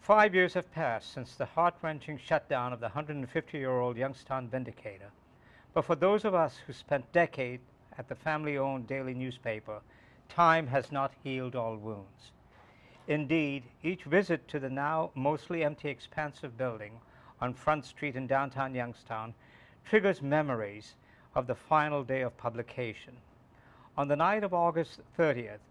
5 years have passed since the heart-wrenching shutdown of the 150-year-old Youngstown Vindicator. But for those of us who spent decades at the family-owned daily newspaper, time has not healed all wounds. Indeed, each visit to the now mostly empty expansive building on Front Street in downtown Youngstown triggers memories of the final day of publication. On the night of August 30th,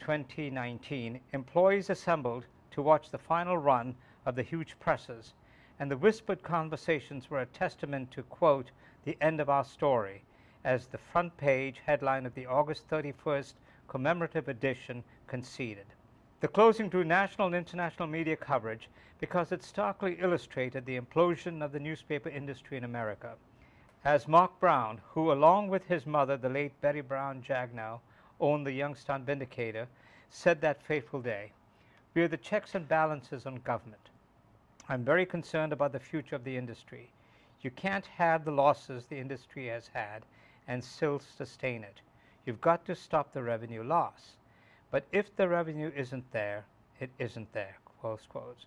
2019, employees assembled to watch the final run of the huge presses, and the whispered conversations were a testament to, quote, the end of our story, as the front page headline of the August 31st commemorative edition conceded. The closing drew national and international media coverage because it starkly illustrated the implosion of the newspaper industry in America. As Mark Brown, who along with his mother, the late Betty Brown Jagnow, owned the Youngstown Vindicator, said that fateful day, "We are the checks and balances on government. I'm very concerned about the future of the industry. You can't have the losses the industry has had and still sustain it. You've got to stop the revenue loss. But if the revenue isn't there, it isn't there," close quotes.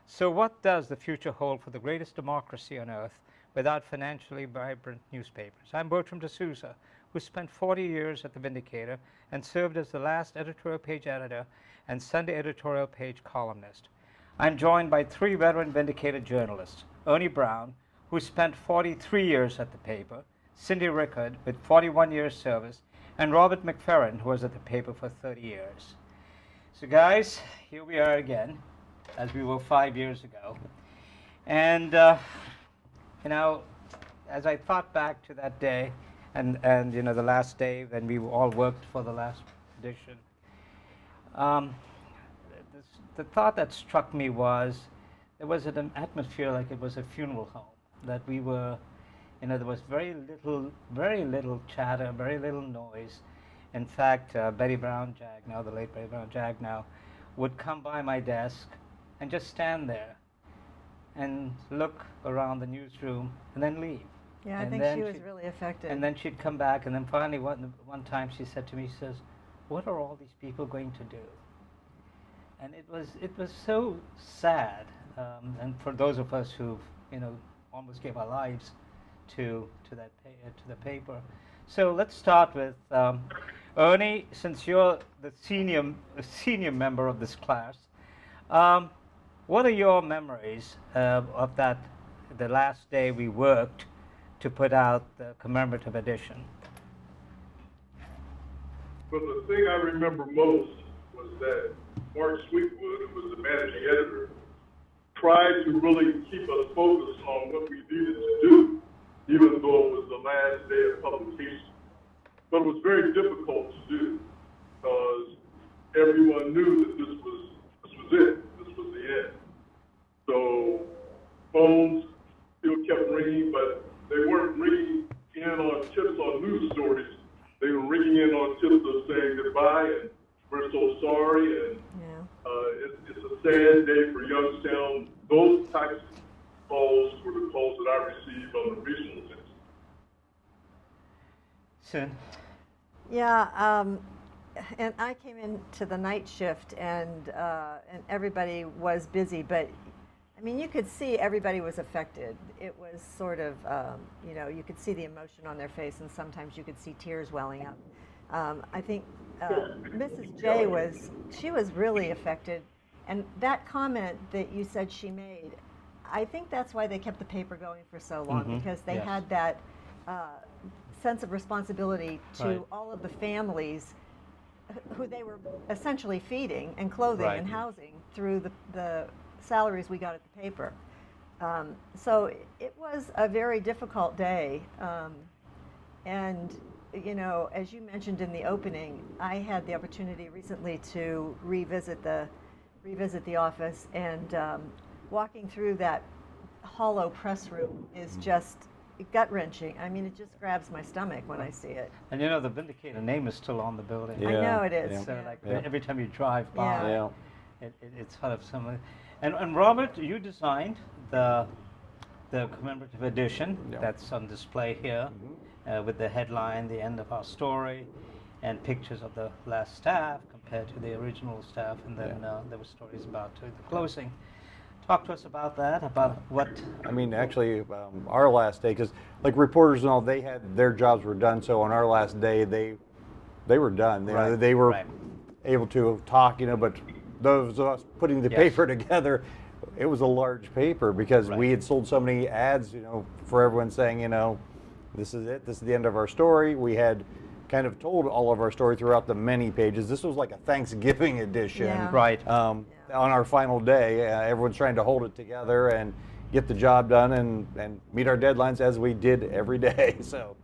So what does the future hold for the greatest democracy on earth without financially vibrant newspapers? I'm Bertram Souza, who spent 40 years at the Vindicator and served as the last editorial page editor and Sunday editorial page columnist. I'm joined by three veteran Vindicator journalists: Ernie Brown, who spent 43 years at the paper, Cindy Rickard, with 41 years service, and Robert McFerrin, who was at the paper for 30 years. So guys, here we are again, as we were 5 years ago. And, you know, as I thought back to that day, and you know, the last day when we all worked for the last edition, the thought that struck me was there was an atmosphere like it was a funeral home, that we were, you know, there was very little chatter, very little noise. In fact, Betty Brown Jagnow, the late Betty Brown Jagnow, would come by my desk and just stand there and look around the newsroom and then leave. Yeah, and I think she was really affected. And then she'd come back, and then finally one time she said to me, she says, "What are all these people going to do?" And it was so sad, and for those of us who, you know, almost gave our lives to the paper. So let's start with Ernie, since you're the senior member of this class. What are your memories of the last day we worked to put out the commemorative edition? Well, the thing I remember most was that Mark Sweetwood, who was the managing editor, tried to really keep us focused on what we needed to do, even though it was the last day of publication. But it was very difficult to do because everyone knew that this was it. This was the end. So phones still kept ringing, but they weren't ringing in on tips on news stories. They were ringing in on tips of saying goodbye and we're so sorry, and it's a sad day for Youngstown. Those types of calls were the calls that I received on the regional desk. Sin? Yeah, and I came into the night shift, and everybody was busy, but I mean, you could see everybody was affected. It was sort of, you know, you could see the emotion on their face, and sometimes you could see tears welling up. I think Mrs. J was really affected, and that comment that you said she made, I think that's why they kept the paper going for so long, because they had that sense of responsibility to all of the families who they were essentially feeding and clothing and housing through the salaries we got at the paper. So it was a very difficult day, and you know, as you mentioned in the opening, I had the opportunity recently to revisit the office, and walking through that hollow press room is just gut-wrenching. I mean, it just grabs my stomach when I see it. And you know, the Vindicator name is still on the building. I know it is. So like every time you drive by, it's sort of similar. And Robert, you designed the commemorative edition that's on display here, with the headline, "The End of Our Story," and pictures of the last staff compared to the original staff, and then there were stories about the closing. talk to us about that, about what? I mean, actually, our last day, because like reporters and all, they had their jobs were done. So on our last day, they were done. They were able to talk, but those of us putting the paper together, it was a large paper because we had sold so many ads, for everyone saying, this is it. This is the end of our story. We had kind of told all of our story throughout the many pages. This was like a Thanksgiving edition. On our final day, everyone's trying to hold it together and get the job done and meet our deadlines as we did every day. So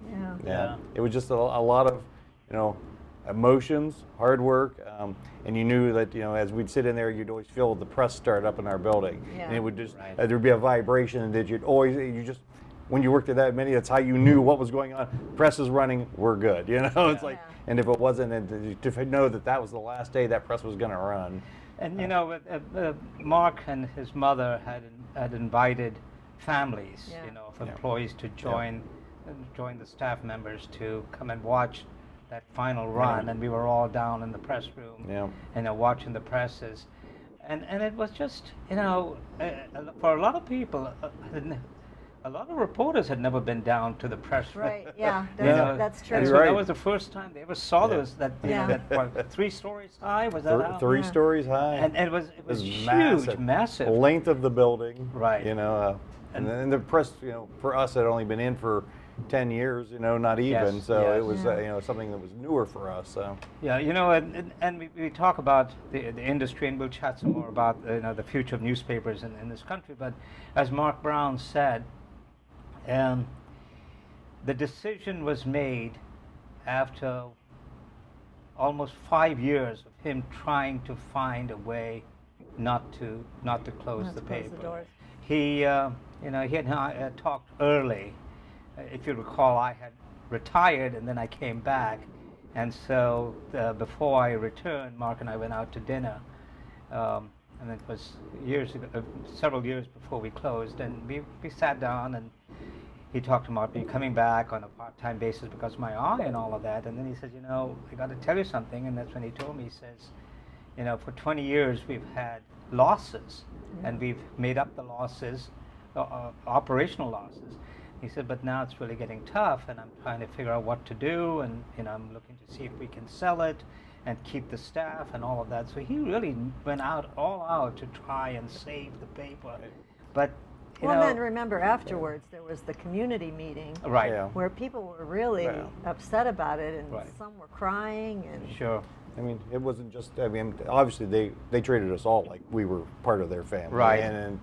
it was just a lot of, emotions, hard work, and you knew that, as we'd sit in there, you'd always feel the press start up in our building. And it would just, there'd be a vibration that when you worked at that many, that's how you knew what was going on. Press is running, we're good, It's like, and if it wasn't, and to know that was the last day that press was going to run. And Mark and his mother had invited families, of employees to join the staff members to come and watch that final run, and we were all down in the press room, watching the presses, and it was just, for a lot of people. A lot of reporters had never been down to the press room. That's true. And so that was the first time they ever saw those. That what, 3 stories high was that? 3 stories high. And it was huge, massive. Length of the building. Right. And the press, for us had only been in for 10 years, not even. So it was, something that was newer for us. So. Yeah, and we talk about the industry, and we'll chat some more about the future of newspapers in this country. But as Mark Brown said. The decision was made after almost 5 years of him trying to find a way not to close the paper. The doors. He had talked early. If you recall, I had retired and then I came back, and so before I returned, Mark and I went out to dinner. And it was several years before we closed, and we sat down, and he talked about me coming back on a part-time basis because of my eye and all of that. And then he says, I got to tell you something, and that's when he told me, he says, for 20 years we've had losses, and we've made up the losses, operational losses. He said, but now it's really getting tough, and I'm trying to figure out what to do, and I'm looking to see if we can sell it and keep the staff and all of that. So he really went all out to try and save the paper. But then remember afterwards there was the community meeting, where people were really upset about it, and some were crying. And sure. I mean, it wasn't just. I mean, obviously they treated us all like we were part of their family, and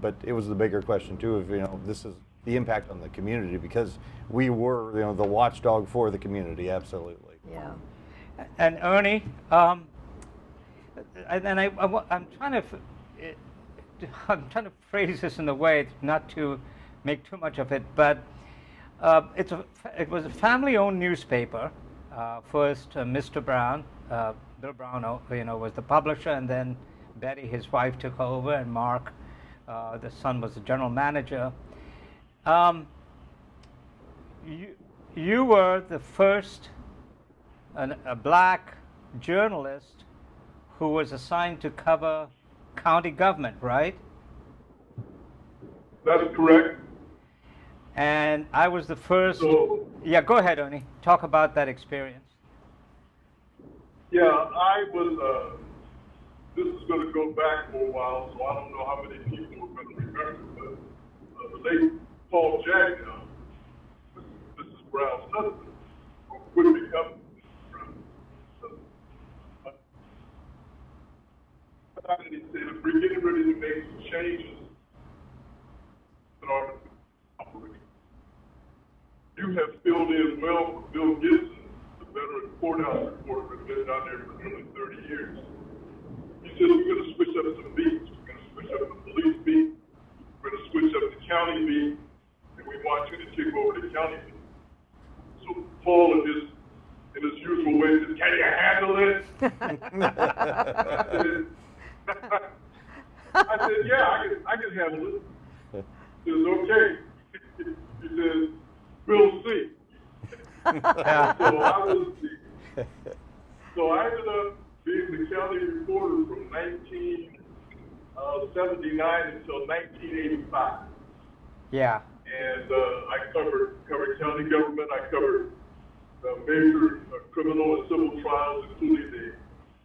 but it was the bigger question too of this is the impact on the community, because we were the watchdog for the community, absolutely. Yeah. And Ernie, I'm trying to phrase this in a way not to make too much of it, but it was a family-owned newspaper. First, Mr. Brown, Bill Brown, was the publisher, and then Betty, his wife, took over, and Mark, the son, was the general manager. You were the first a black journalist who was assigned to cover county government, right? That's correct. And I was the first. So, yeah, go ahead, Ernie. Talk about that experience. Yeah, I was. This is going to go back for a while, so I don't know how many people are going to remember, but the late Paul Jack, Mrs. Brown's husband, would become. And he said, we're getting ready to make some changes in order to operate. You have filled in well for Bill Gibson, the veteran courthouse reporter who's been down there for nearly 30 years. He said, we're going to switch up some beats. We're going to switch up the police beat. We're going to switch up the county beat. And we want you to take over the county beat. So Paul, in his usual way, said, can you handle it? I said, yeah, I can handle it. He says, okay. He says, we'll see. So I ended up being the county reporter from '79 until 1985. Yeah. And I covered county government. I covered major criminal and civil trials, including the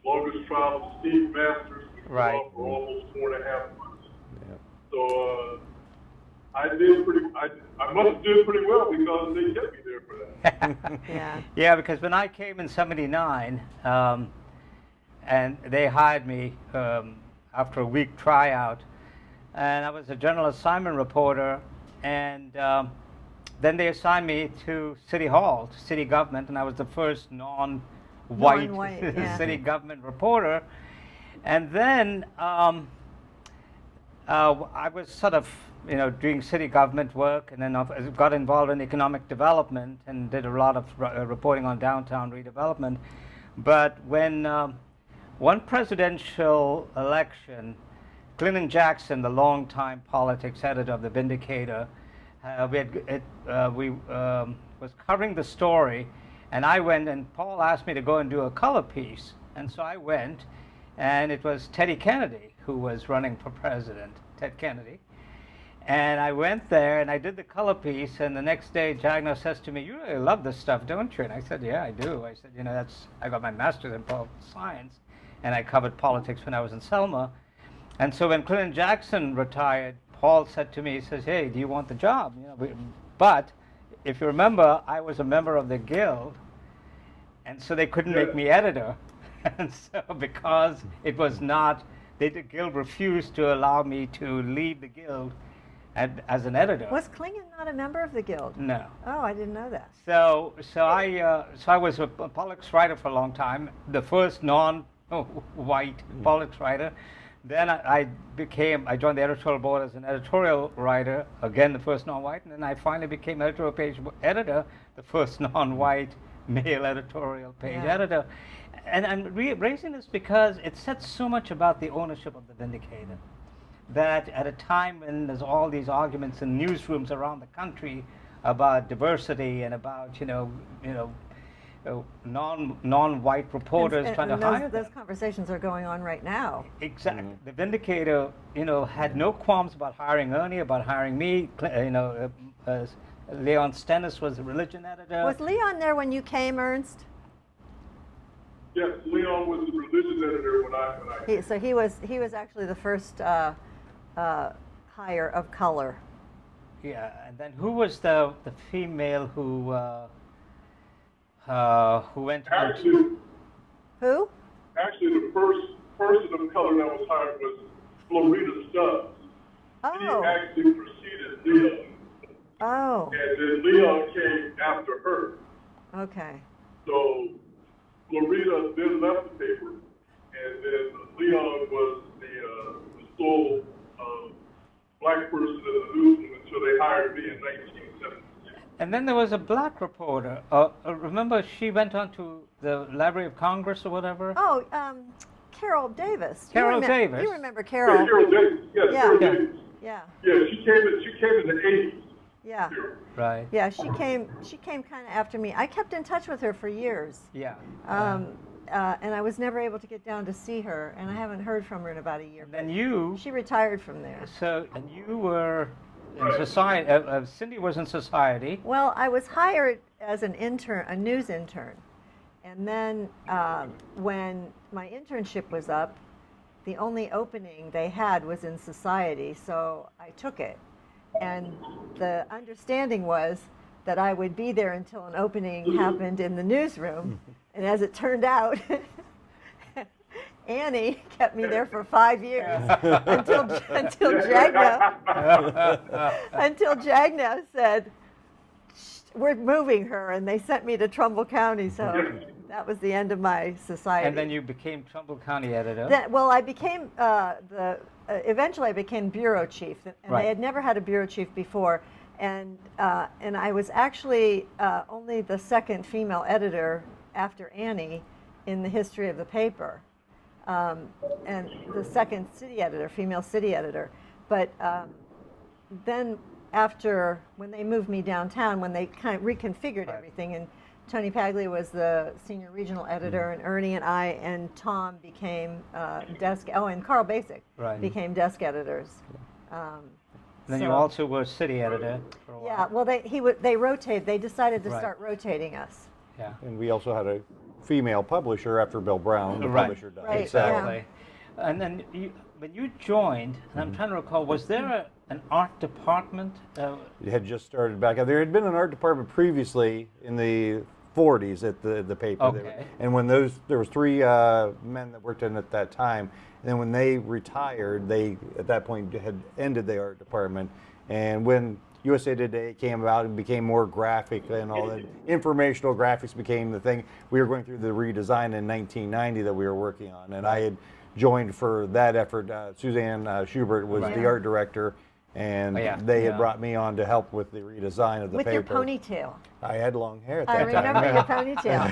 longest trial of Steve Masters, which went Right. on for almost 4.5 months. Yeah. So I must have did pretty well because they kept me there for that. Yeah. Yeah, because when I came in '79, and they hired me after a week tryout, and I was a general assignment reporter, and then they assigned me to City Hall, to city government, and I was the first non-white, yeah. city government reporter. And then I was sort of, doing city government work, and then I got involved in economic development and did a lot of reporting on downtown redevelopment. But when one presidential election, Clinton Jackson, the longtime politics editor of the Vindicator, was covering the story, and I went, and Paul asked me to go and do a color piece, and so I went, and it was Teddy Kennedy who was running for president, Ted Kennedy. And I went there and I did the color piece, and the next day Jagno says to me, "You really love this stuff, don't you?" And I said, "Yeah, I do." I said, I got my master's in political science, and I covered politics when I was in Selma. And so when Clinton Jackson retired, Paul said to me, he says, "Hey, do you want the job?" But if you remember, I was a member of the guild, and so they couldn't make me editor. And so because it was not, the guild refused to allow me to leave the guild as an editor. Was Klingon not a member of the guild? No. Oh, I didn't know that. So I was a politics writer for a long time, the first non-white politics writer. Then I joined the editorial board as an editorial writer, again the first non-white, and then I finally became editorial page editor, the first non-white male editorial page editor. And I'm raising this because it says so much about the ownership of the Vindicator, that at a time when there's all these arguments in newsrooms around the country about diversity and about non-white reporters trying to hire them. Those conversations are going on right now. Exactly. The Vindicator, had no qualms about hiring Ernie, about hiring me. Leon Stennis was the religion editor. Was Leon there when you came, Ernst? Yes, Leon was the religion editor when I So he was actually the first hire of color. Yeah, and then who was the female who went on? Who? Actually, the first person of color that was hired was Florida Stubbs. Oh. She actually preceded Leon. Oh. And then Leon came after her. Okay. So Florida then left the paper, and then Leon was the sole black person in the newsroom until they hired me in 1976. And then there was a black reporter. Remember, she went on to the Library of Congress or whatever? Oh, Carol Davis. Carol Davis. You remember Carol? Yeah, Carol Davis. Yes, Yeah. Carol Davis. Yeah. Yeah, she came in the 80s. Yeah. Here. Right. Yeah, she came kind of after me. I kept in touch with her for years. Yeah. And I was never able to get down to see her, and I haven't heard from her in about a year. And then you. She retired from there. So, and you were in society. Cindy was in society. Well, I was hired as an intern, a news intern. And then when my internship was up, the only opening they had was in society, so I took it. And the understanding was that I would be there until an opening happened in the newsroom. And as it turned out, Annie kept me there for 5 years until Jagna said, "We're moving her," and they sent me to Trumbull County. So that was the end of my society. And then you became Trumbull County editor. Well, I became eventually I became bureau chief, and Right. I had never had a bureau chief before, and I was actually only the second female editor after Annie in the history of the paper, and the second city editor, female city editor. But then when they moved me downtown, when they kind of reconfigured Right. everything, and Tony Paglia was the senior regional editor, and Ernie and I and Tom became and Carl Basic Right. became desk editors. Then you so- also were city editor for a while. Yeah, well, they rotated. They decided to Right. start rotating us. Yeah. And we also had a female publisher after Bill Brown, the Right. publisher died. Right, Exactly. And then when you joined, and I'm trying to recall, was there an art department? It had just started back up. There had been an art department previously in the 40s at the paper. Okay. And when there was three men that worked in it at that time. And then when they retired, they at that point had ended the art department. And when USA Today came about and became more graphic and all that, informational graphics became the thing. We were going through the redesign in 1990 that we were working on, and I had joined for that effort. Suzanne Schubert was Right. the art director, and Oh, yeah. they had Yeah. broued me on to help with the redesign of the With paper. your ponytail. I had long hair at I that time. remember yeah. your ponytail.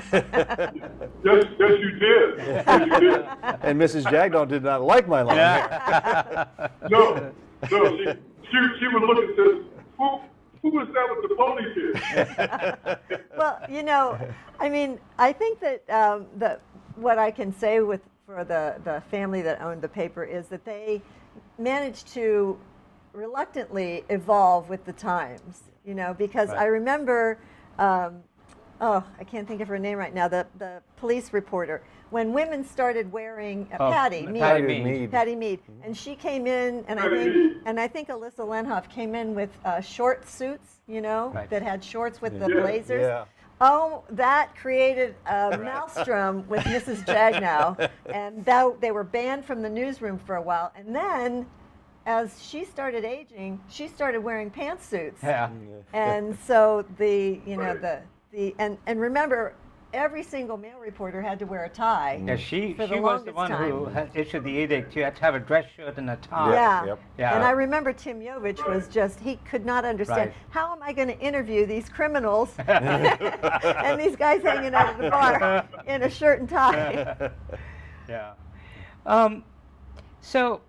Yes, you did. Yes, you did. And Mrs. Jagdon did not like my long hair. No, she was looking and said, who is that with the ponytail? Well, I mean, I think that what I can say for the family that owned the paper is that they managed to reluctantly evolve with the times, because Right. I remember, I can't think of her name right now, the police reporter, when women started wearing Patty Mead. Patty Mead. And she came in, and I think Alyssa Lenhoff came in with short suits, Right. that had shorts with the Yeah. blazers. Yeah. Oh, that created a maelstrom with Mrs. Jagnow, and they were banned from the newsroom for a while. And then, as she started aging, she started wearing pantsuits. Yeah. And so Right. and remember, every single male reporter had to wear a tie. Yeah, she For the was the longest one who time. had issued the edict. You had to have a dress shirt and a tie. Yeah. Yep. Yeah. And I remember Tim Yovich was he could not understand, Right. how am I going to interview these criminals and these guys hanging out at the bar in a shirt and tie? Yeah. So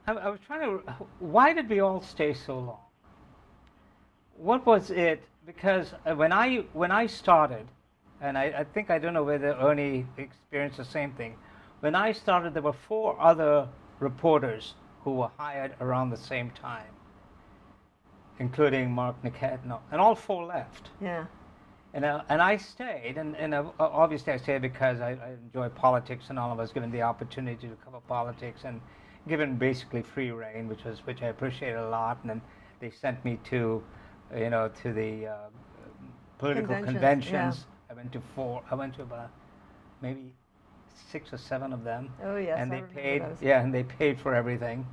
I was trying to. Why did we all stay so long? What was it? Because when I started, and I think, I don't know whether Ernie experienced the same thing. When I started, there were 4 other reporters who were hired around the same time, including Mark Nikedno, and all 4 left. Yeah. And I stayed, and obviously I stayed because I enjoy politics, and all of us given the opportunity to cover politics and given basically free reign, which I appreciate a lot. And then they sent me to the political conventions. Yeah. I went to 4. I went to about maybe 6 or 7 of them. Oh, yes, And I they remember paid. those. Yeah, and they paid for everything,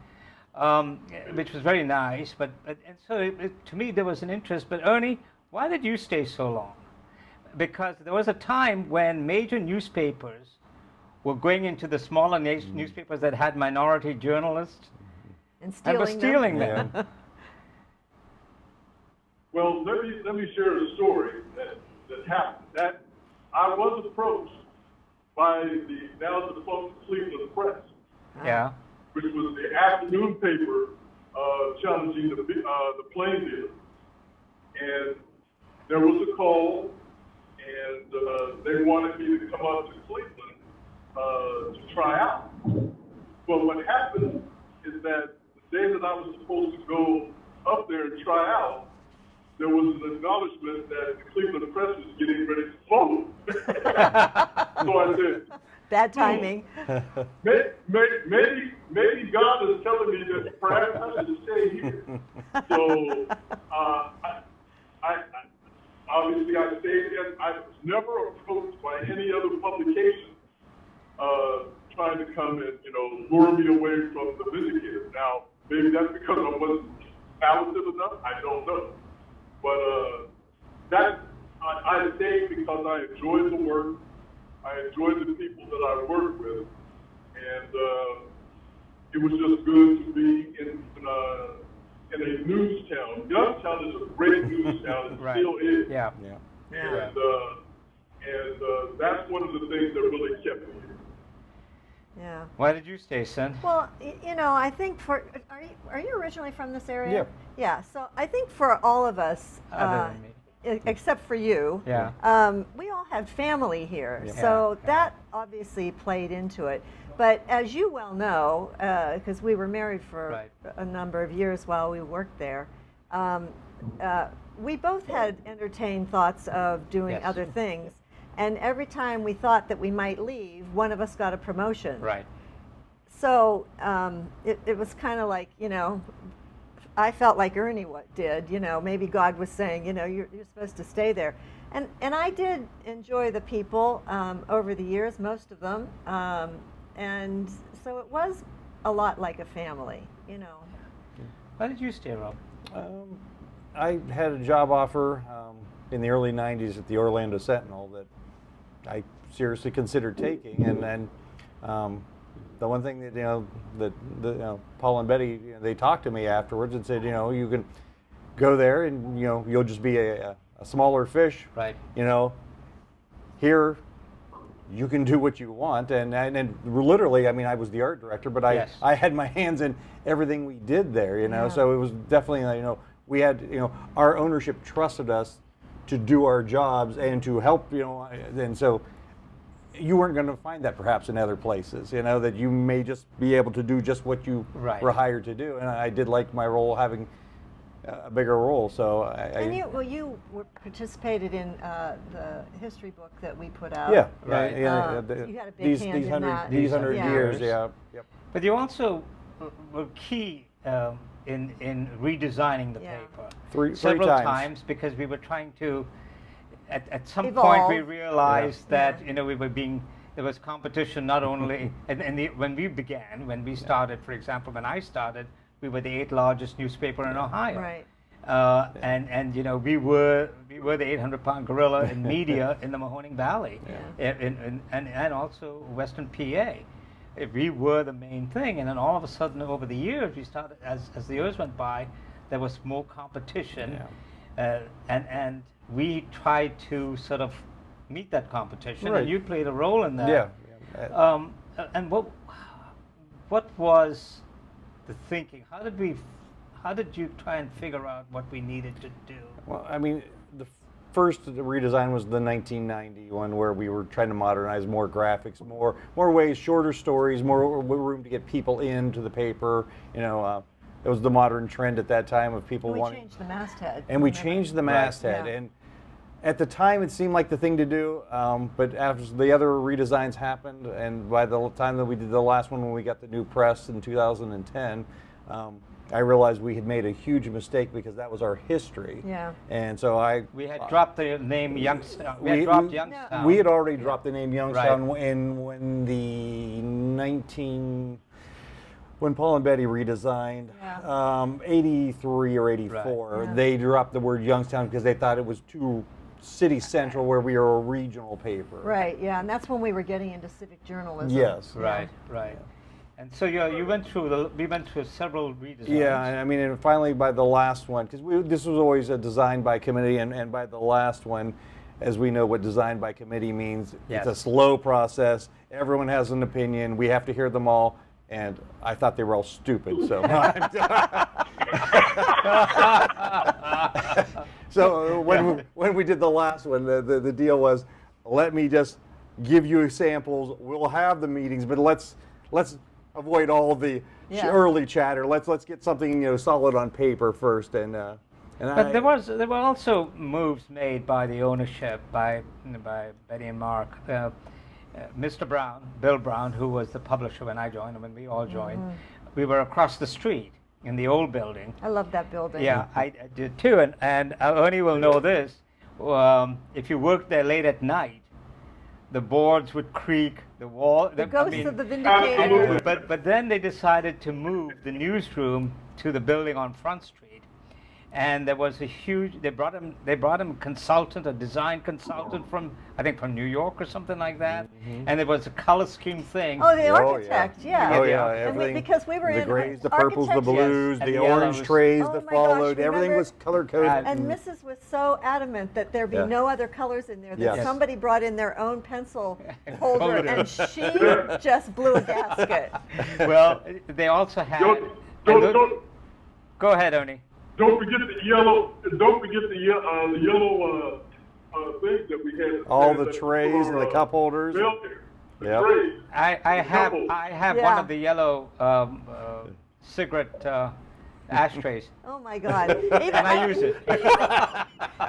which was very nice. But and so to me there was an interest. But Ernie, why did you stay so long? Because there was a time when major newspapers were going into the smaller newspapers that had minority journalists And and were stealing Yeah. them. Well, let me share a story that happened. That I was approached by the now defunct Cleveland Press, Yeah. which was the afternoon paper challenging the plane deal. And there was a call, and they wanted me to come up to Cleveland to try out. But what happened is that the day that I was supposed to go up there and try out, there was an acknowledgement that the Cleveland Press was getting ready to close. So I said, Bad timing. maybe God is telling me that perhaps I should stay here. So I obviously I stayed here. I was never approached by any other publication trying to come and lure me away from the Vindicator. Now maybe that's because I wasn't talented enough. I don't know. But I stayed because I enjoyed the work. I enjoyed the people that I worked with, and it was just good to be in a news town. Youngstown is a great news town. It Right. still is. Yeah. Yeah. Yeah. And that's one of the things that really kept me here. Yeah. Why did you stay, son? Well, I think are you originally from this area? Yeah. Yeah. So I think for all of us, Other than me. except for you. Yeah. We all had family here, Yeah. so Yeah. that obviously played into it. But as you well know, because we were married for Right. a number of years while we worked there, we both had entertained thoughts of doing Yes. other things. And every time we thought that we might leave, one of us got a promotion. Right. So it was kind of like, I felt like Ernie did, maybe God was saying, you're supposed to stay there. And I did enjoy the people over the years, most of them. And so it was a lot like a family, Why did you stay, Rob? I had a job offer in the early 90s at the Orlando Sentinel that I seriously considered taking, and then the one thing that Paul and Betty, they talked to me afterwards and said, you can go there and you'll just be a smaller fish. Right. Here you can do what you want, and literally, I mean, I was the art director, but Yes. I had my hands in everything we did there, Yeah. So it was definitely, we had, our ownership trusted us to do our jobs and to help, and so you weren't going to find that perhaps in other places, that you may just be able to do just what you Right. were hired to do, and I did like my role having a bigger role, so And you participated in the history book that we put out. yeah, Right. You had a big hand in that. these 100 Yeah. years, yeah, yep. But you also were key in redesigning the Yeah. paper Three several times. because we were trying to. At some Evolve. point, we realized Yeah. that we were being. There was competition not only when we started. For example, when I started, we were the 8th largest newspaper in Ohio. Right. And we were the 800-pound gorilla in media in the Mahoning Valley, and also Western PA. We were the main thing, and then all of a sudden, over the years, we started as the years went by, there was more competition, and we tried to sort of meet that competition, Right. and you played a role in that. Yeah. And what was the thinking? How did you try and figure out what we needed to do? Well, I mean, the first redesign was the 1990 one where we were trying to modernize, more graphics, more ways, shorter stories, more room to get people into the paper. It was the modern trend at that time of people We wanting. changed the masthead. And we remember? changed the masthead, Yeah. and at the time it seemed like the thing to do, but after the other redesigns happened, and by the time that we did the last one when we got the new press in 2010, I realized we had made a huge mistake because that was our history. Yeah. And so We had dropped the name Youngstown. We had we- dropped we- Youngstown. we had already dropped the name Youngstown when the when Paul and Betty redesigned, Yeah. 83 or 84, Right. Yeah. they dropped the word Youngstown because they thought it was too city central where we are a regional paper. Right, yeah, and that's when we were getting into civic journalism. Yes. Right. And so we went through several redesigns. Yeah, I mean, and finally by the last one, because this was always a design by committee, and by the last one, as we know what design by committee means, Yes. it's a slow process. Everyone has an opinion. We have to hear them all. And I thought they were all stupid, so. So when we did the last one, the deal was, let me just give you samples. We'll have the meetings, but let's avoid all the Yeah. early chatter. Let's get something solid on paper first. But there were also moves made by the ownership, by Betty and Mark. Mr. Brown, Bill Brown, who was the publisher when I joined, and when we all joined, we were across the street in the old building. I love that building. Yeah, I did too, and Ernie will know this. If you worked there late at night, the boards would creak, the wall. The ghost of the Vindicator. But then they decided to move the newsroom to the building on Front Street. And there was a huge. They brought him a consultant, a design consultant from New York or something like that. And there was a color scheme thing. Oh, the Oh, architect, yeah. Oh, Yeah. yeah, And everything. because we were the in grays, the purples, the architecture. blues, Yes, the and the orange yellows. trays Oh that my gosh, followed. Everything remember? was color coded. And Mrs. was so adamant that there be Yeah. no other colors in there, that Yes. somebody brought in their own pencil holder, Holder. and she just blew a gasket. Well, they also had. Don't- and don't- Go ahead, Ernie. Don't forget the yellow. Don't forget the yellow things that we had. All the trays and the cup holders. Yep. Trays. I have one Yeah. of the yellow cigarette ashtrays, Oh my God! Even, and I use it.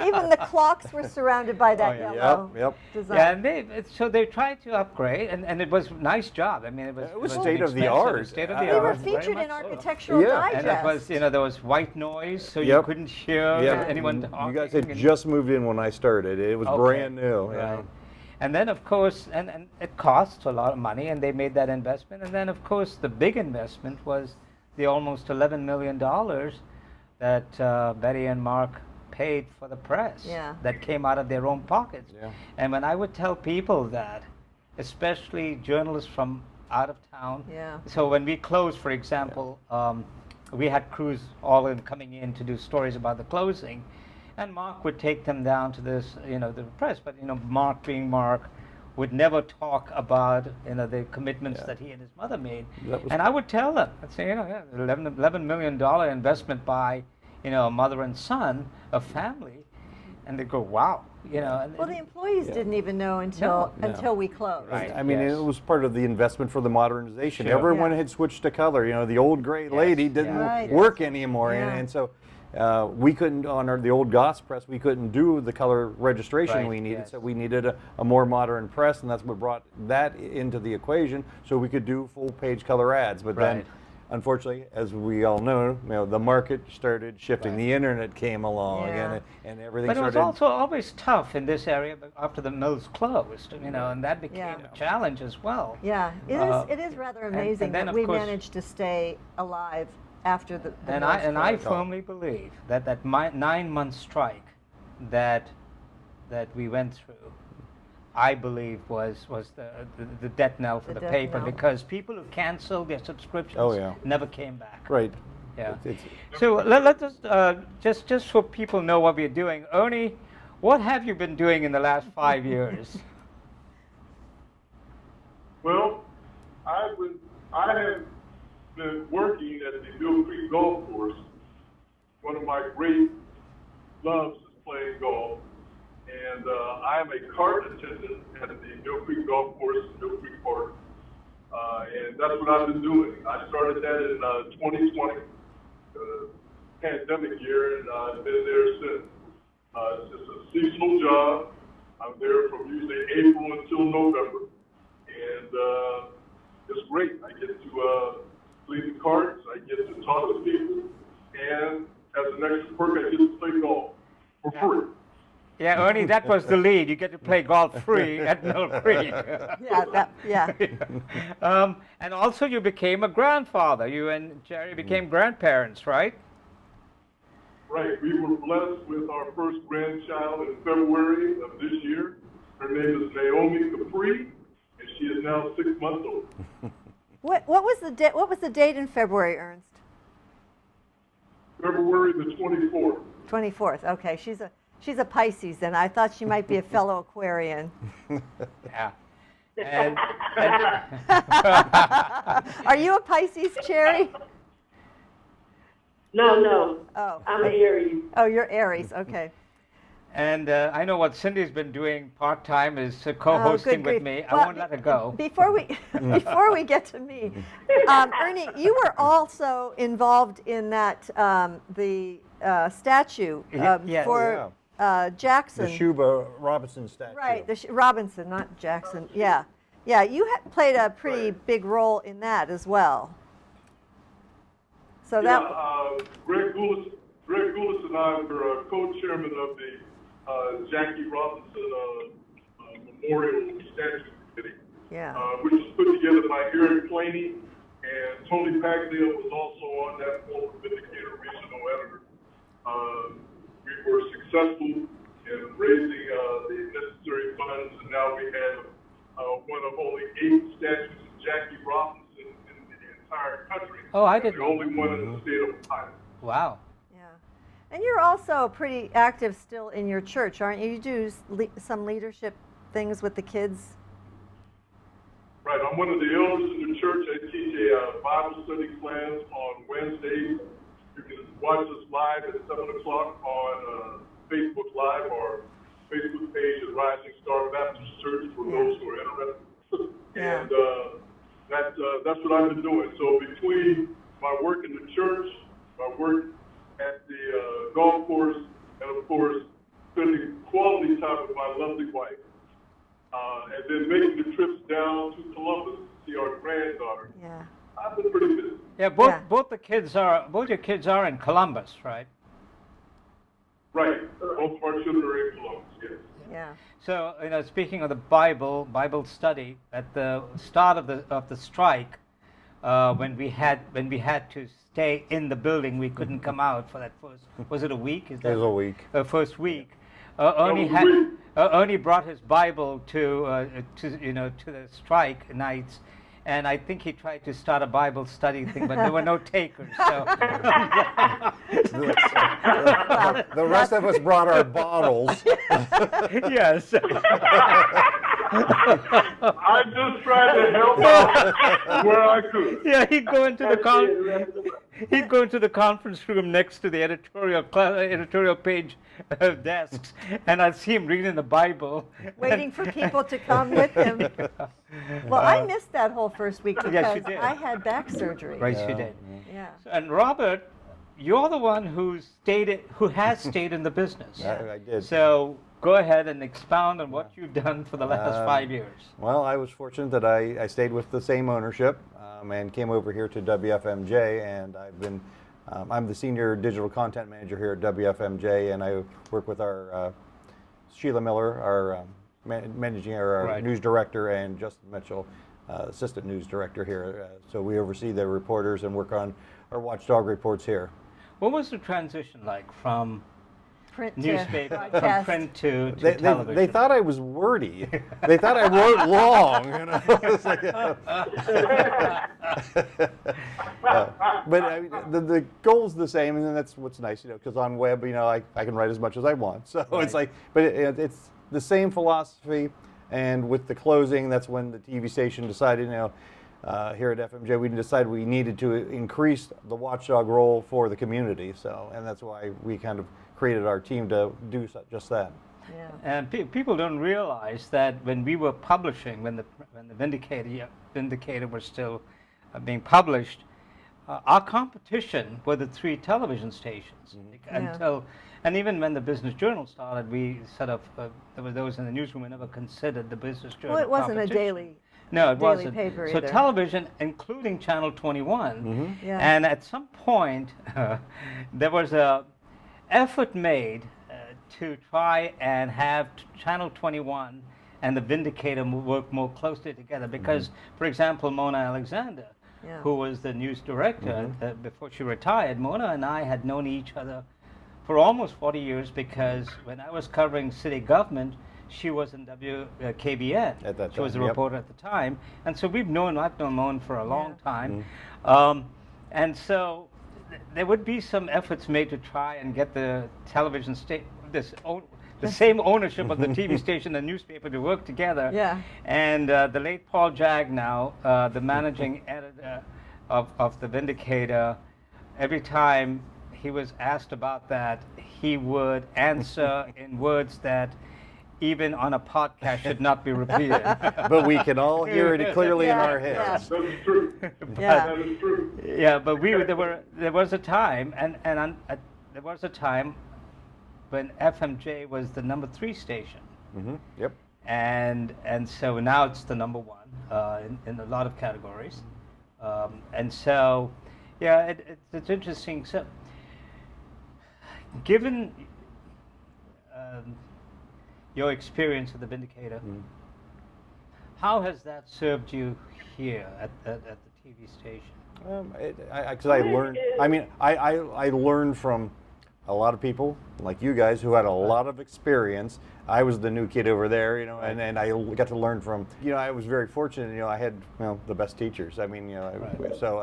even the clocks were surrounded by that Oh, yeah. yellow Yep. design. Yeah, and so they tried to upgrade, and it was a nice job. I mean, it was state of the art. State of They the They art. were very featured much in so. Architectural Yeah. Digest. And it was, there was white noise, so you Yep. couldn't hear anyone talking. You guys had and- just moved in when I started. It was Okay. brand new. Right. And then, of course, and it costs a lot of money, and they made that investment. And then, of course, the big investment was the almost $11 million that Betty and Mark paid for the press. Yeah. That came out of their own pockets. Yeah. And when I would tell people that, especially journalists from out of town. Yeah. So when we closed, for example, we had crews all coming in to do stories about the closing. And Mark would take them down to this, the press. But, Mark being Mark, would never talk about, the commitments that he and his mother made. And I would tell them, I'd say, $11 million investment by, a mother and son, a family. And they'd go, wow, And, Well, the employees didn't even know until No. until we closed. Right. I mean, Yes. it was part of the investment for the modernization. Sure. Everyone Yeah. had switched to color. The old gray lady didn't yeah. Right. work anymore, Yeah. and so we couldn't on the old Goss press. We couldn't do the color registration Right, we needed, yes. so we needed a more modern press, and that's what brought that into the equation, so we could do full-page color ads. But then, Right. unfortunately, as we all know, the market started shifting. Right. The internet came along, Yeah. and everything But it was started. also always tough in this area after the mills closed, and that became Yeah. a challenge as well. Yeah, it is rather amazing then, that of we course- managed to stay alive after the And mills I closed. firmly believe that 9-month strike that we went through, I believe was the death knell for The the death paper, knell. because people who canceled their subscriptions Oh, yeah. never came back. Right. Yeah. It's- So let us just so people know what we're doing. Ernie, what have you been doing in the last 5 years? Well, I have been working at the Mill Creek Golf Course. One of my great loves is playing golf, and I am a cart attendant at the Mill Creek Golf Course in Mill Creek Park, and that's what I've been doing. I started that in 2020, pandemic year, and I've been there since. It's just a seasonal job. I'm there from usually April until November, and it's great. I get to lead the carts, I get to talk to people, and as an extra perk, I get to play golf for free. Yeah, Ernie, that was the lead. You get to play golf free at Mill Creek. Yeah. And also you became a grandfather. You and Jerry became grandparents, right? Right, we were blessed with our first grandchild in February of this year. Her name is Naomi Capri, and she is now 6 months old. What was the date? What was the date in February, Ernst? February the 24th. 24th. Okay, she's a Pisces. Then I thought she might be a fellow Aquarian. Yeah. And Are you a Pisces, Cherry? No. Oh. I'm an Aries. Oh, you're Aries. Okay. And I know what Cindy's been doing part-time is co-hosting good with grief. me. I Well, won't let her go. Before we get to me, Ernie, you were also involved in that the statue Yes. for The Jackson. Shuba Robinson statue. Right, Robinson, not Jackson. Yeah. You played a pretty big role in that as well. So that. Greg Goulis and I were co-chairman of the Jackie Robinson Memorial Statue Committee, Yeah. which was put together by Eric Planey, and Tony Pagdale was also on that, former Vindicator regional editor. We were successful in raising the necessary funds, and now we have one of only 8 statues of Jackie Robinson in the entire country. Oh, I didn't The only one in the state of Ohio. Wow. Yeah. And you're also pretty active still in your church, aren't you? You do some leadership things with the kids. Right, I'm one of the elders in the church. I teach a Bible study class on Wednesdays You can watch us live at 7 o'clock on Facebook Live or Facebook page at Rising Star Baptist Church for those who are interested. Yeah. And that's what I've been doing. So between my work in the church, my work at the golf course, and of course, spending quality time with my lovely wife, and then making the trips down to Columbus to see our granddaughter. Yeah. I've been pretty busy. Yeah, both your kids are in Columbus, right? Right. Both of our children are in Columbus, yes. Yeah. So, speaking of the Bible study, at the start of the strike, when we had to stay in the building, we couldn't come out for that first. Was it a week? It was a week. First week. Week. Ernie brought his Bible to the strike nights, and I think he tried to start a Bible study thing, but there were no takers. So. The rest of us brought our bottles. Yes. I just tried to help out where I could. Yeah, he'd go into the conference room next to the editorial page desks, and I'd see him reading the Bible. Waiting for people to come with him. Well, I missed that whole first week because Yes, you did. I had back surgery. Right, she did. Yeah. And Robert, you're the one who has stayed in the business. I did. So go ahead and expound on what you've done for the last 5 years. Well, I was fortunate that I stayed with the same ownership and came over here to WFMJ, and I've been I'm the senior digital content manager here at WFMJ, and I work with our Sheila Miller, our managing our news director, and Justin Mitchell, assistant news director here. So we oversee the reporters and work on our watchdog reports here. What was the transition like from Print to newspaper, from broadcast. print to television? They thought I was wordy. They thought I wrote long. It's like, but I mean, the goal's the same, and that's what's nice, because on web, I can write as much as I want. So it's like, but it's the same philosophy. And with the closing, that's when the TV station decided, here at FMJ, we decided we needed to increase the watchdog role for the community. So, and that's why we kind of created our team to do just that. Yeah. And people don't realize that when we were publishing, when the Vindicator was still being published, our competition were the 3 television stations. And even when the Business Journal started, we sort of there were those in the newsroom who never considered the Business Journal. Well, it wasn't a competition. daily. No, it daily wasn't. paper So either. television, including Channel 21, Yeah. and at some point there was a effort made to try and have Channel 21 and the Vindicator work more closely together because, for example, Mona Alexander, who was the news director before she retired, Mona and I had known each other for almost 40 years because when I was covering city government, she was in WKBN. At that she was a time, reporter at the time. And so I've known Mona for a long time. And so there would be some efforts made to try and get the television the same ownership of the TV station and newspaper to work together. Yeah. And the late Paul Jagnow, the managing editor of the Vindicator, every time he was asked about that, he would answer in words that even on a podcast should not be repeated. But we can all hear it clearly in our heads. That is true. Yeah. That is true. Yeah, but there was a time, there was a time when FMJ was the number 3 station. Yep. And so now it's the number 1 in a lot of categories. And so, yeah, it's interesting. So, given your experience with the Vindicator, how has that served you here at the TV station? Because I learned. I mean, I learned from a lot of people like you guys who had a lot of experience. I was the new kid over there, and I got to learn from. I was very fortunate. I had the best teachers. I mean, so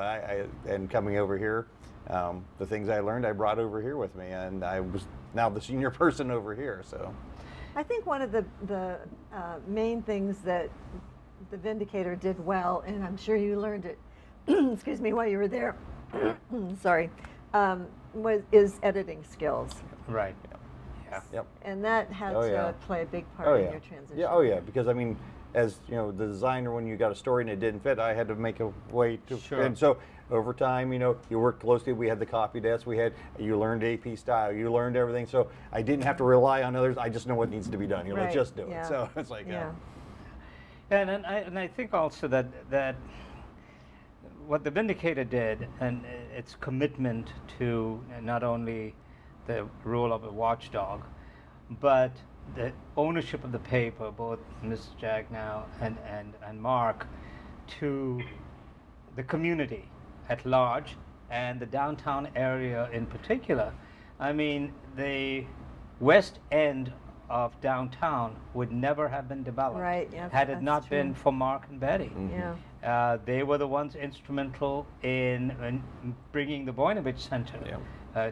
and coming over here, the things I learned I brought over here with me, and I was now the senior person over here. So. I think one of the main things that the Vindicator did well, and I'm sure you learned it, excuse me, while you were there, sorry, is editing skills. Right. Yeah. Yep. And that had Oh, to yeah. play a big part Oh, in yeah. your transition. Yeah, oh yeah, because I mean, as you know, the designer, when you got a story and it didn't fit, I had to make a way to. Sure. And so over time, you know, you worked closely. We had the copy desk. You learned AP style. You learned everything. So I didn't have to rely on others. I just know what needs to be done. You know, let's Right, just do yeah. it. So it's like, Yeah. And I think also that what the Vindicator did, and its commitment to not only the role of a watchdog, but the ownership of the paper, both Ms. Jagnow and Mark, to the community at large and the downtown area in particular. I mean, the west end of downtown would never have been developed Right, yeah, had it that's not been true. for Mark and Betty. Yeah. They were the ones instrumental in bringing the Voinovich Center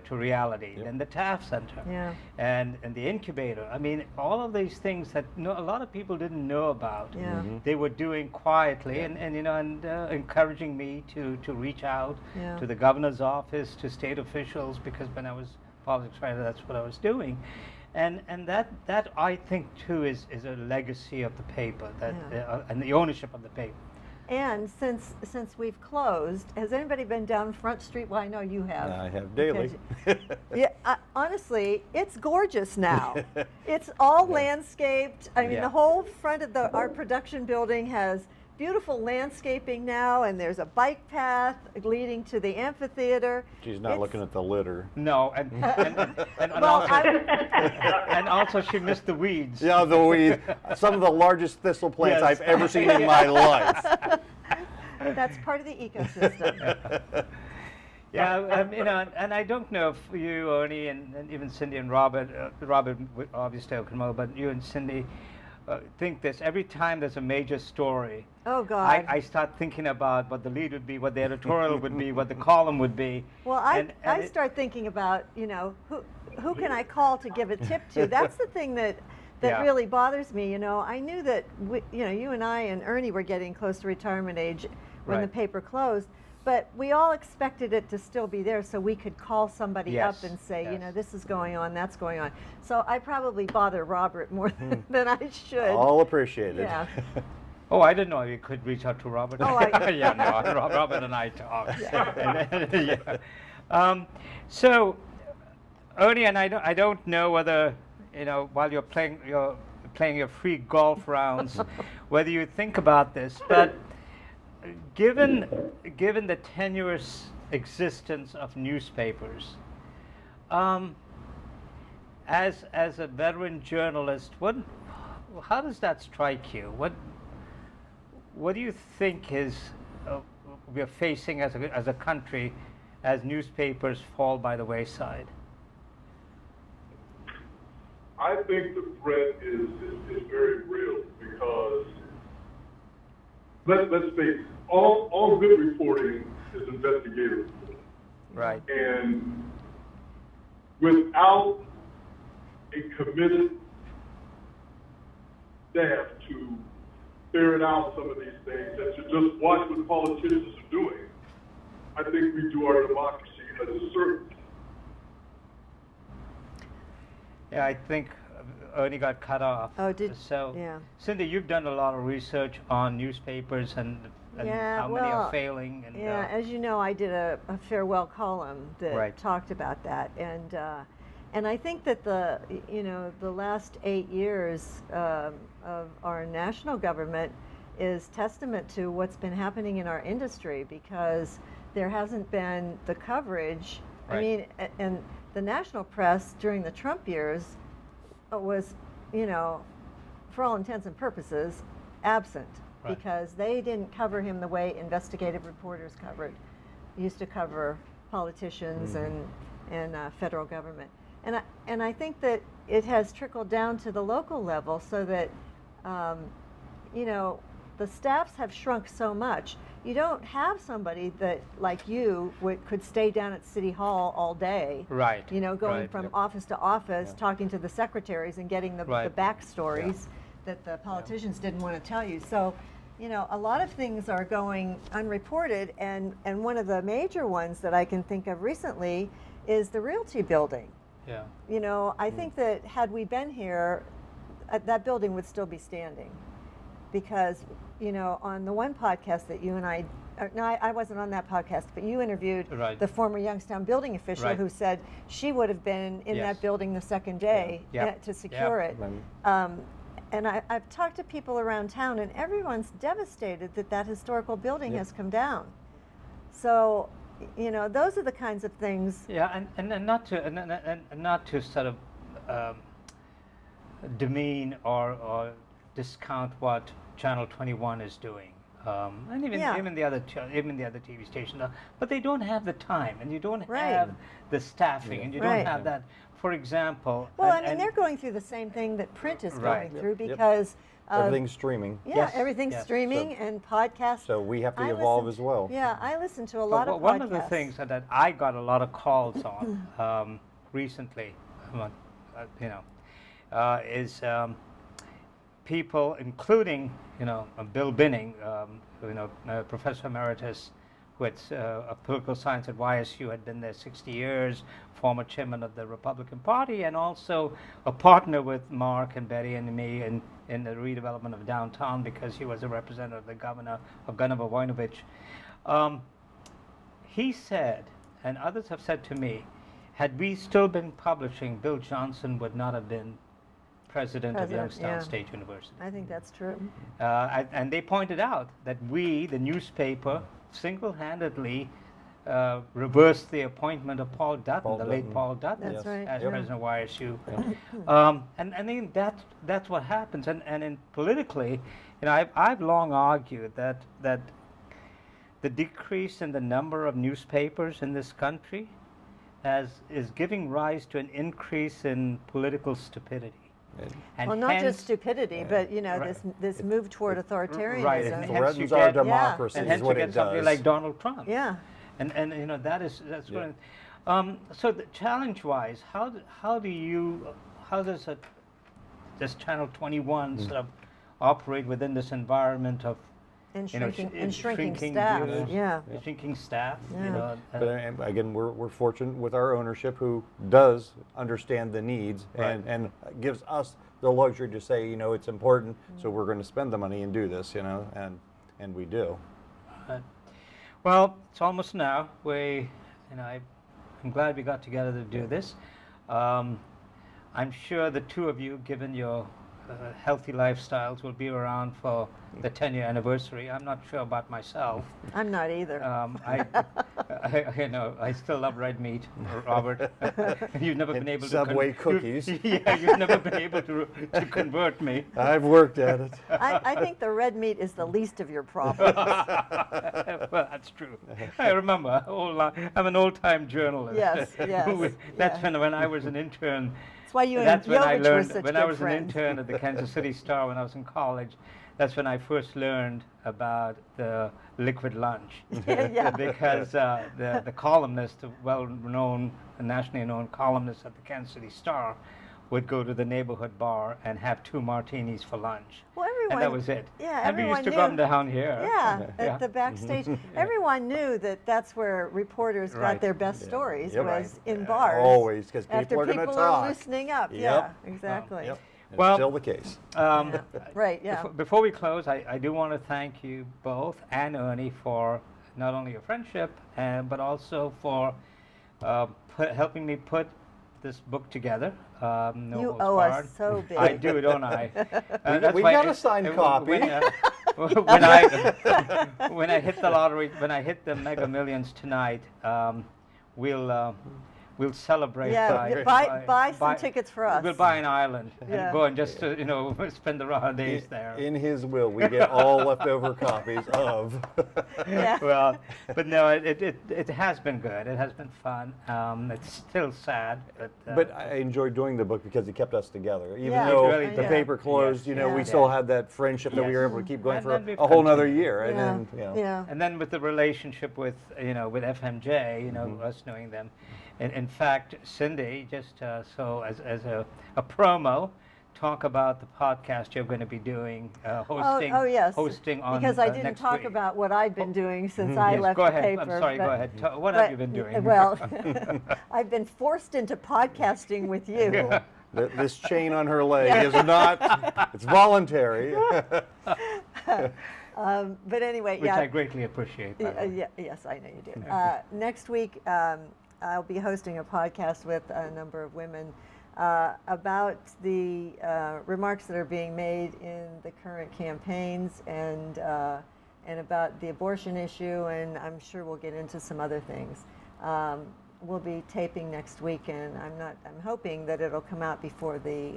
to reality, Yep. then the Taft Center, Yeah. and the incubator. I mean, all of these things that a lot of people didn't know about. Yeah. Mm-hmm. They were doing quietly, and you know, and encouraging me to reach out Yeah. to the governor's office, to state officials, because when I was politics writer, that's what I was doing. And that I think too is a legacy of the paper, that Yeah. and the ownership of the paper. And since we've closed, has anybody been down Front Street? Well, I know you have. I have daily. Yeah, honestly, it's gorgeous now. It's all landscaped. I mean, Yeah. the whole front of our production building has beautiful landscaping now, and there's a bike path leading to the amphitheater. She's not looking at the litter. No, and Well, also, I- and also she missed the weeds. Yeah, the weed. Some of the largest thistle plants Yes. I've ever seen in my life. that's part of the ecosystem. Yeah, you know, and I don't know if you, Ernie, and even Cindy and Robert, Robert obviously can know, but you and Cindy think this. Every time there's a major story, Oh, God. I start thinking about what the lead would be, what the editorial would be, what the column would be. Well, and I start thinking about, you know, who can I call to give a tip to? That's the thing that Yeah. really bothers me. You know, I knew that you know, you and I and Ernie were getting close to retirement age when the Right. paper closed, but we all expected it to still be there so we could call somebody Yes, up and say, you yes. know, this is going on, that's going on. So I probably bother Robert more than I should. All appreciated. Yeah. Oh, I didn't know you could reach out to Robert. Oh, I- yeah, no, Robert and I talked. Yeah. So, Ernie, and I don't know whether, you know, while you're playing your free golf rounds, whether you think about this, but given the tenuous existence of newspapers, as a veteran journalist, how does that strike you? What do you think is we're facing as a country as newspapers fall by the wayside? I think the threat is very real because let's face it, all good reporting is investigative reporting. Right. And without a committed staff to ferret out some of these things and to just watch what politicians are doing, I think we do our democracy a disservice. Yeah, I think Ernie got cut off. Oh, So, yeah. Cindy, you've done a lot of research on newspapers and Yeah, how many are well, failing. And, Yeah, as you know, I did a farewell column that Right. talked about that, and I think that the last 8 years of our national government is testament to what's been happening in our industry because there hasn't been the coverage. I Right. mean, and the national press during the Trump years was, you know, for all intents and purposes, absent. Right. Because they didn't cover him the way investigative reporters covered. Used to cover politicians and federal government, and I think that it has trickled down to the local level so that you know, the staffs have shrunk so much. You don't have somebody that like you could stay down at City Hall all day. Right. You know, going right. from office to office, talking to the secretaries and getting the Right. backstories that the politicians didn't want to tell you. So, you know, a lot of things are going unreported, and one of the major ones that I can think of recently is the Realty building. Yeah. You know, I think that had we been here, that building would still be standing, because, you know, on the one podcast that you and I, no, I wasn't on that podcast, but you interviewed Right. the former Youngstown building official Right. who said she would have been in Yes. that building the second day Yeah. Yep. to secure Yep. it. And I've talked to people around town, and everyone's devastated that that historical building Yep. has come down. So, you know, those are the kinds of things. Yeah, and not to and not to sort of demean or discount what Channel 21 is doing, and even Yeah. even the other TV stations, but they don't have the time, and you don't Right. have the staffing, and you Right. don't have that. For example, Well, and- I mean, they're going through the same thing that print is Right. going through Yep. because Everything's streaming. yeah, Yes, everything's yes. streaming and podcasts. So we have to I evolve listen- as well. Yeah, I listen to a But lot of podcasts. one of the things that I got a lot of calls on recently, you know, is people, including, you know, Bill Binning, you know, Professor Emeritus with of political science at YSU, had been there 60 years, former chairman of the Republican Party, and also a partner with Mark and Betty and me in the redevelopment of downtown, because he was a representative of the governor of Gunnar Voinovich. He said, and others have said to me, had we still been publishing, Bill Johnson would not have been president of Youngstown yeah. State University. I think that's true. And they pointed out that we, the newspaper, single-handedly reversed the appointment of Paul Dutton, the late Dutton. Paul Dutton, That's right. as Yep. president of YSU. And I think that's what happens. And in politically, you know, I've long argued that the decrease in the number of newspapers in this country is giving rise to an increase in political stupidity. And Well, not hence- just stupidity, but, you know, Right. this move toward authoritarianism. Right, and It hence threatens you our get- democracy and is hence you what get it somebody does. like Donald Trump. Yeah. And you know, that's Yeah. what. So the challenge-wise, how does this Channel 21 sort of operate within this environment of, And you know, shrinking staff. views, Yeah. shrinking staff? Yeah. You know, But again, we're fortunate with our ownership who does understand the needs Right. and gives us the luxury to say, you know, it's important, so we're going to spend the money and do this, you know, and we do. Well, it's almost now. I'm glad we got together to do this. I'm sure the two of you, given your healthy lifestyles, will be around for the 10-year anniversary. I'm not sure about myself. I'm not either. You know, I still love red meat, Robert. You've never been able to Subway cookies. Yeah, you've never been able to convert me. I've worked at it. I think the red meat is the least of your problems. Well, that's true. I remember. I'm an old-time journalist. Yes, yes, That's yeah. when I was an intern. That's why you and That's when I Jovich were learned. such When good I was friends. an intern at the Kansas City Star when I was in college, that's when I first learned about the liquid lunch. Yeah. Because the columnist, the well-known, nationally known columnist at the Kansas City Star, would go to the neighborhood bar and have 2 martinis for lunch. Well, everyone. And that was it. Yeah, and we used everyone to knew. come down here. Yeah, Yeah. at the backstage. Everyone knew that that's where reporters Right. got their best stories, Yep. was in bars. Always, because After people are going to people talk. are loosening up. Yep. Yeah, exactly. Yep. And Well- it's still the case. Yeah. Right, yeah. Before we close, I do want to thank you both and Ernie for not only your friendship, but also for helping me put this book together. No You Holds owe Barred. us so big. I do, don't I? We got a signed copy. When I hit the lottery, when I hit the Mega Millions tonight, we'll celebrate. Yeah, buy some tickets for us. We'll buy an island Yeah. and go and just you know, spend the raw days there. In his will, we get all leftover copies of. Yeah. Well, but no, it has been good. It has been fun. It's still sad, But I enjoyed doing the book because it kept us together. Even Yeah, though it really the did. paper closed, Yes, you know, yeah. we still had that friendship that we were Yes. able to keep going And for then we've a whole nother continued. year. And Yeah. then, you know. Yeah. and then with the relationship with with FMJ, us knowing them. In fact, Cindy, just so as a promo, talk about the podcast you're going to be doing, hosting. Oh yes. Hosting on because I didn't next talk week. about what I've been doing since I Yes, left go the ahead. paper. I'm sorry. Go but- ahead. What have you been doing? Well, I've been forced into podcasting with you. This chain on her leg is not, it's voluntary. But anyway, Which yeah. I greatly appreciate. by the way. Yes, I know you do. Next week, I'll be hosting a podcast with a number of women about the remarks that are being made in the current campaigns and about the abortion issue, and I'm sure we'll get into some other things. We'll be taping next week, and I'm hoping that it'll come out before the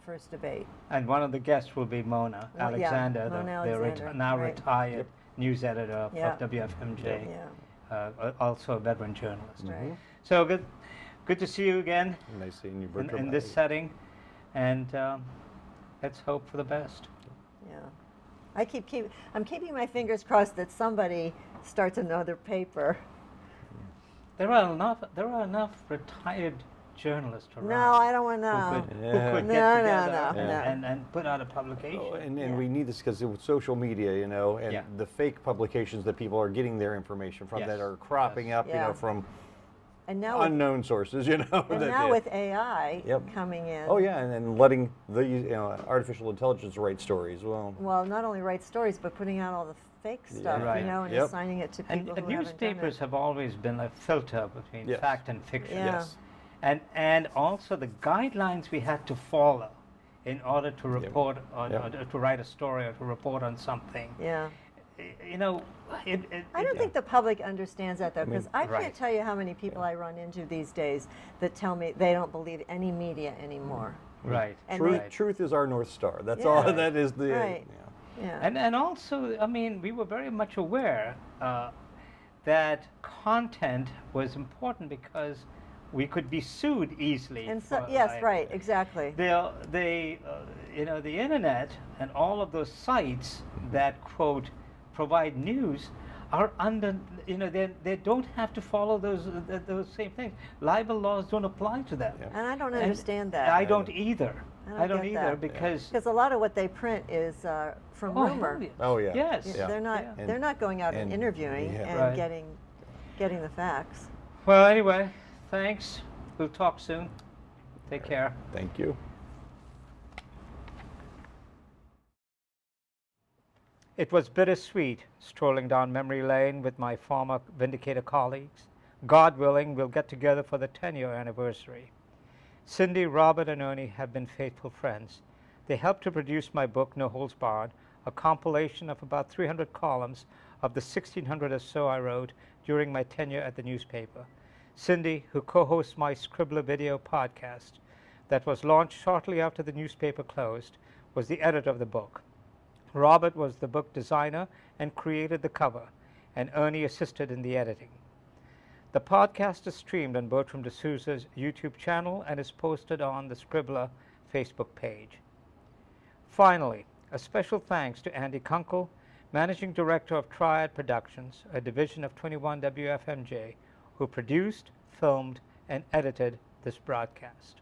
first debate. And one of the guests will be Mona Well, yeah, Alexander, Mona the Alexander, now right. retired news editor of Yeah. WFMJ, Yeah, also a veteran journalist. right. So good to see you again Nice seeing you, in Bertram. this setting, and let's hope for the best. Yeah. I'm keeping my fingers crossed that somebody starts another paper. There are enough retired journalists around. No, I don't want who to. could, Yeah. who could No, get no, together no, and put out a publication. Oh, and Yeah. we need this because with social media, you know, and Yeah. the fake publications that people are getting their information from Yes. that are cropping Yes. up, you Yeah. know, from And now, with, unknown sources, you know. and that- now yeah. with AI Yep. coming in. Oh yeah, and letting the artificial intelligence write stories. Well, not only write stories, but putting out all the fake stuff, Right. you know, and Yep. assigning it to And people who haven't done newspapers it. have always been a filter between Yes. fact and fiction. Yeah. Yes. And also the guidelines we had to follow in order to report on, Yep. or to write a story or to report on something. Yeah. You know, I don't think the public understands that though, mean, because I right. can't tell you how many people I run into these days that tell me they don't believe any media anymore. right. And Truth, they- truth is our North Star. That's Yeah. all. Right. That is the. Right. Yeah. Yeah. And also, I mean, we were very much aware that content was important because we could be sued easily. And so, for, yes, like, right, exactly. you know, the internet and all of those sites that quote provide news are under, you know, they don't have to follow those same things. Libel laws don't apply to them. Yeah. And I don't And understand that. I don't either. I don't get either that. because Because a lot of what they print is from oh, rumor. hell yes. Oh, yeah. Yes. Y- Yeah. They're not. Yeah. They're not going out and and- interviewing yeah. and Right. getting the facts. Well, anyway, thanks. We'll talk soon. Take care. Thank you. It was bittersweet strolling down memory lane with my former Vindicator colleagues. God willing, we'll get together for the 10-year anniversary. Cindy, Robert, and Ernie have been faithful friends. They helped to produce my book, No Holds Barred, a compilation of about 300 columns of the 1,600 or so I wrote during my tenure at the newspaper. Cindy, who co-hosts my Scribbler video podcast that was launched shortly after the newspaper closed, was the editor of the book. Robert was the book designer and created the cover, and Ernie assisted in the editing. The podcast is streamed on Bertram de Souza's YouTube channel and is posted on the Scribbler Facebook page. Finally, a special thanks to Andy Kunkel, Managing Director of Triad Productions, a division of 21 WFMJ, who produced, filmed, and edited this broadcast.